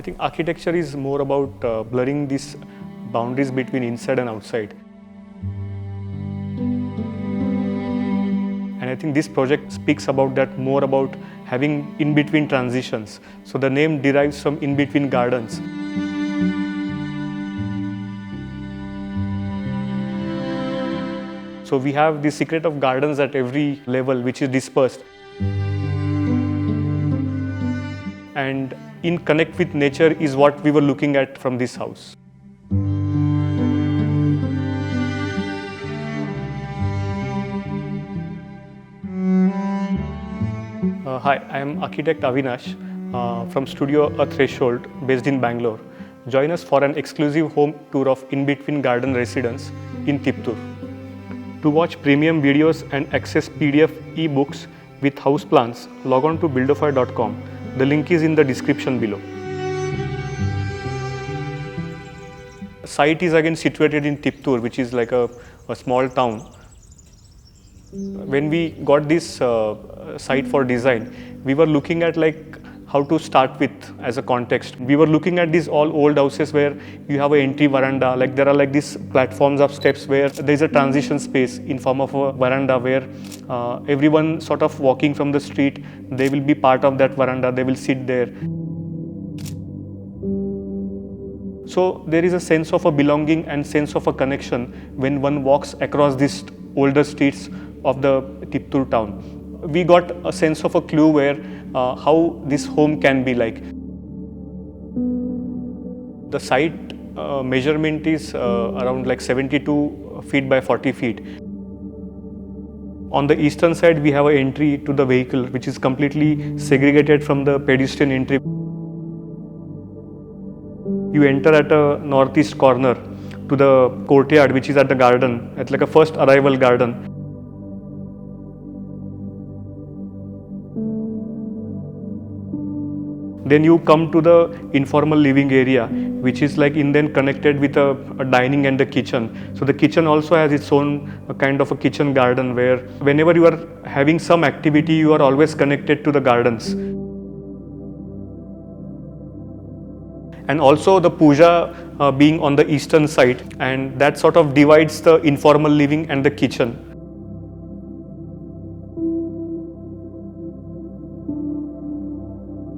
I think architecture is more about blurring these boundaries between inside and outside. And I think this project speaks about that, more about having in-between transitions. So the name derives from in-between gardens. So we have the secret of gardens at every level, which is dispersed. And in connect with nature is what we were looking at from this house. Hi, I am architect Avinash from studio A Threshold based in Bangalore. Join us for an exclusive home tour of in-between garden residence in Tiptur. To watch premium videos and access PDF e-books with house plans, log on to buildofy.com. The link is in the description below. The site is again situated in Tiptur, which is like a small town. When we got this site for design, we were looking at like how to start with as a context. We were looking at these all old houses where you have an entry veranda, like there are like these platforms of steps where there is a transition space in form of a veranda where everyone sort of walking from the street, they will be part of that veranda, they will sit there. So there is a sense of a belonging and sense of a connection when one walks across these older streets of the Tiptur town. We got a sense of a clue where how this home can be like. The site measurement is around like 72 feet by 40 feet. On the eastern side, we have an entry to the vehicle, which is completely segregated from the pedestrian entry. You enter at a northeast corner to the courtyard, which is at the garden. It's like a first arrival garden. Then you come to the informal living area, which is like then connected with a dining and the kitchen. So the kitchen also has its own kind of a kitchen garden where whenever you are having some activity, you are always connected to the gardens. And also the puja being on the eastern side, and that sort of divides the informal living and the kitchen.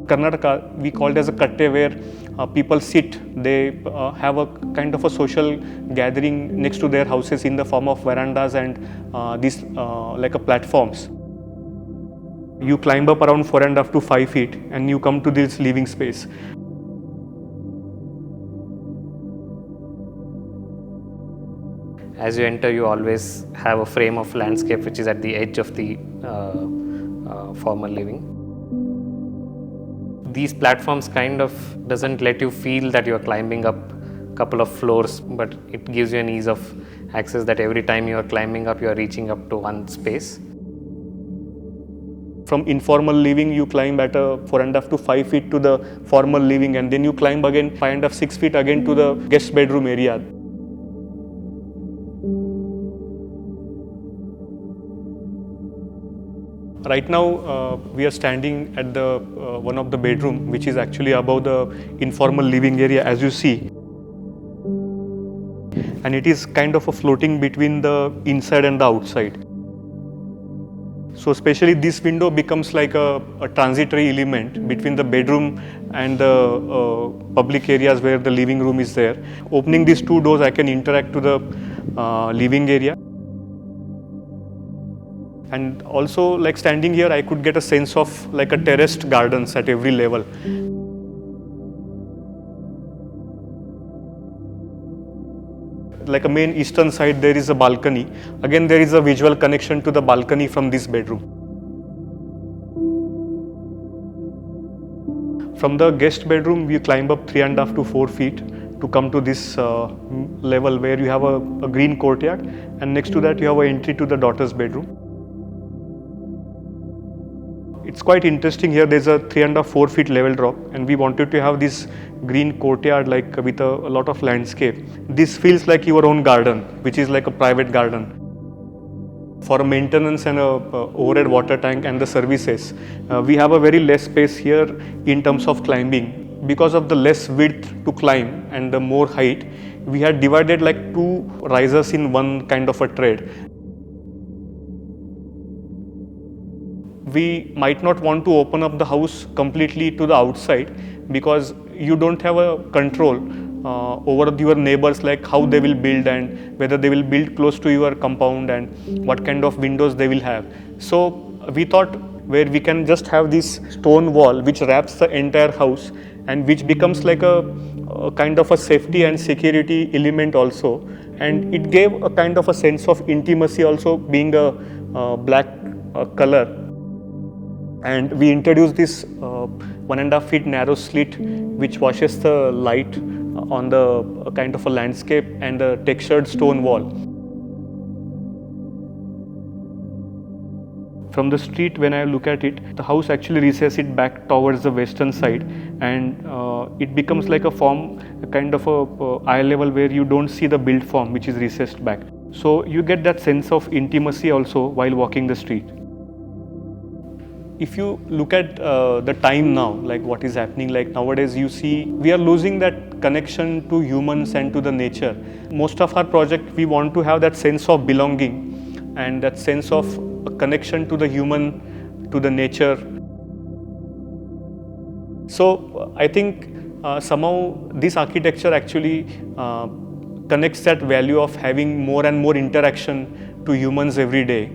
Karnataka, we call it as a Katte, where people sit, they have a kind of a social gathering next to their houses in the form of verandahs and these like a platforms. You climb up around 4.5 to 5 feet and you come to this living space. As you enter, you always have a frame of landscape which is at the edge of the formal living. These platforms kind of doesn't let you feel that you are climbing up a couple of floors, but it gives you an ease of access that every time you are climbing up, you are reaching up to one space. From informal living, you climb at a 4.5 to 5 feet to the formal living, and then you climb again 5.5, 6 feet again to the guest bedroom area. Right now, we are standing at the one of the bedroom, which is actually above the informal living area, as you see. And it is kind of a floating between the inside and the outside. So especially this window becomes like a transitory element between the bedroom and the public areas where the living room is there. Opening these two doors, I can interact to the living area. And also, like standing here, I could get a sense of like a terraced gardens at every level. Like a main eastern side, there is a balcony. Again, there is a visual connection to the balcony from this bedroom. From the guest bedroom, we climb up 3.5 to 4 feet to come to this level where you have a green courtyard, and next to that you have an entry to the daughter's bedroom. It's quite interesting here. There's a 3.5 to 4 feet level drop, and we wanted to have this green courtyard like with a lot of landscape. This feels like your own garden, which is like a private garden. For maintenance and a overhead water tank and the services, we have a very less space here in terms of climbing. because of the less width to climb and the more height, we had divided like two risers in one kind of a trade. We might not want to open up the house completely to the outside because you don't have a control over your neighbors, like how they will build and whether they will build close to your compound and what kind of windows they will have. So we thought where we can just have this stone wall which wraps the entire house and which becomes like a kind of a safety and security element also, and it gave a kind of a sense of intimacy also, being a black color. And we introduced this 1.5 feet narrow slit which washes the light on the kind of a landscape and the textured stone wall. From the street, when I look at it, the house actually recesses it back towards the western side, and it becomes like a kind of a eye level where you don't see the built form which is recessed back. So you get that sense of intimacy also while walking the street. If you look at the time now, like what is happening, like nowadays you see we are losing that connection to humans and to the nature. Most of our project, we want to have that sense of belonging and that sense of a connection to the human, to the nature. So I think somehow this architecture actually connects that value of having more and more interaction to humans every day.